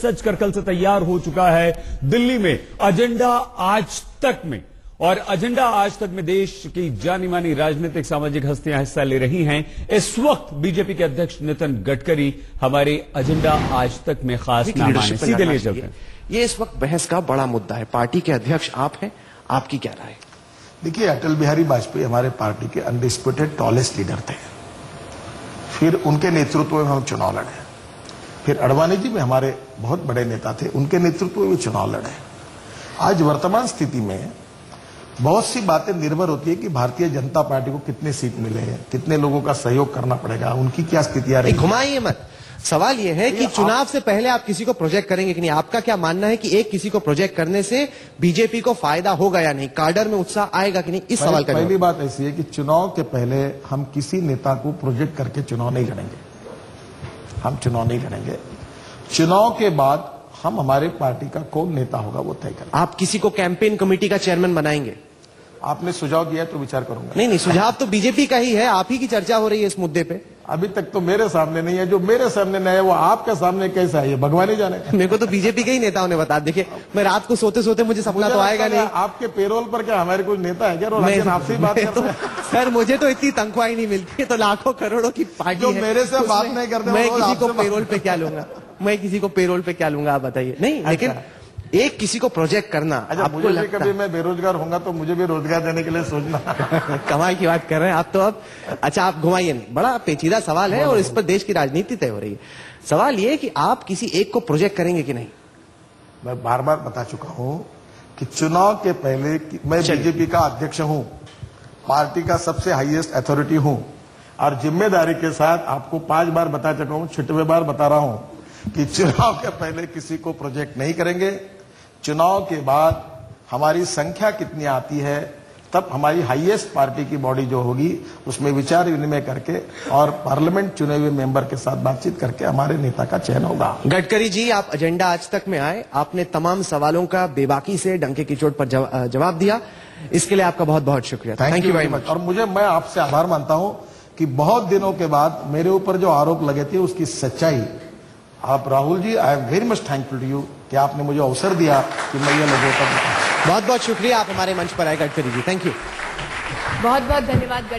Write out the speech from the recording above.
सज कर कल से तैयार हो चुका है दिल्ली में एजेंडा आज तक में। और एजेंडा आज तक में देश की जानी मानी राजनीतिक सामाजिक हस्तियां हिस्सा ले रही हैं। इस वक्त बीजेपी के अध्यक्ष नितिन गडकरी हमारे एजेंडा आज तक में खास मेहमान हैं। सीधे ले चलते हैं। ये इस वक्त बहस का बड़ा मुद्दा है। पार्टी के अध्यक्ष आप हैं, आपकी क्या राय? देखिए, अटल बिहारी वाजपेयी हमारे पार्टी के अनडिस्प्यूटेड टॉलेस्ट लीडर थे। फिर उनके नेतृत्व में हम चुनाव लड़े। फिर अडवाणी जी में हमारे बहुत बड़े नेता थे, उनके नेतृत्व में चुनाव लड़े। आज वर्तमान स्थिति में बहुत सी बातें निर्भर होती है कि भारतीय जनता पार्टी को कितने सीट मिले हैं, कितने लोगों का सहयोग करना पड़ेगा, उनकी क्या स्थितियां रही। घुमाइए मत। सवाल यह है कि चुनाव से पहले आप किसी को प्रोजेक्ट करेंगे कि नहीं? आपका क्या मानना है कि एक किसी को प्रोजेक्ट करने से बीजेपी को फायदा होगा या नहीं? कार्डर में उत्साह आएगा कि नहीं? इस सवाल का पहली बात ऐसी है कि चुनाव के पहले हम किसी नेता को प्रोजेक्ट करके चुनाव नहीं लड़ेंगे। हम चुनाव नहीं लड़ेंगे। चुनाव के बाद हम हमारे पार्टी का कौन नेता होगा वो तय करेंगे। आप किसी को कैंपेन कमेटी का चेयरमैन बनाएंगे? आपने सुझाव दिया तो विचार करूंगा। नहीं, सुझाव तो बीजेपी का ही है, आप ही की चर्चा हो रही है इस मुद्दे पे। अभी तक तो मेरे सामने नहीं है। जो मेरे सामने नहीं है वो आपके सामने कैसा है, ये भगवान ही जाने। मेरे को तो बीजेपी के ही नेताओं ने बता। देखिए, मैं रात को सोते सोते मुझे सपना तो आएगा नहीं। आपके पेरोल पर क्या हमारे कोई नेता है क्या? आपसे ही बात करते हैं। सर, मुझे तो इतनी तनख्वाही नहीं मिलती है, तो लाखों करोड़ों की पार्टी जो मेरे से बात नहीं करते, मैं किसी को पेरोल पे क्या लूंगा? मैं किसी को पेरोल पे क्या लूंगा, आप बताइए। नहीं, लेकिन एक किसी को प्रोजेक्ट करना। अच्छा, मुझे भी कभी मैं बेरोजगार होऊंगा तो मुझे भी रोजगार देने के लिए सोचना। कमाई की बात कर रहे हैं आप तो अब। अच्छा, आप घुमाइए नहीं, बड़ा पेचीदा सवाल है और इस पर देश की राजनीति तय हो रही है। सवाल ये है कि आप किसी एक को प्रोजेक्ट करेंगे कि नहीं? मैं बार बार बता चुका हूं कि चुनाव के पहले मैं बीजेपी का अध्यक्ष हूं, पार्टी का सबसे हाईएस्ट अथॉरिटी हूं और जिम्मेदारी के साथ आपको 5 बार बता चुका हूं, 6वें बार बता रहा हूं कि चुनाव के पहले किसी को प्रोजेक्ट नहीं करेंगे। चुनाव के बाद हमारी संख्या कितनी आती है तब हमारी हाईएस्ट पार्टी की बॉडी जो होगी उसमें विचार विनिमय करके और पार्लियामेंट चुने हुए मेंबर के साथ बातचीत करके हमारे नेता का चयन होगा। गडकरी जी, आप एजेंडा आज तक में आए, आपने तमाम सवालों का बेबाकी से डंके की चोट पर जवाब दिया। इसके लिए आपका बहुत बहुत शुक्रिया। Thank you very much. और मैं आपसे आभार मानता हूं कि बहुत दिनों के बाद मेरे ऊपर जो आरोप लगे थे उसकी सच्चाई आप Rahul ji, I am very much thankful to you कि आपने मुझे अवसर दिया कि मैं ये लोगों तक। बहुत बहुत शुक्रिया, आप हमारे मंच पर आए गडकरी जी। Thank you. बहुत बहुत धन्यवाद।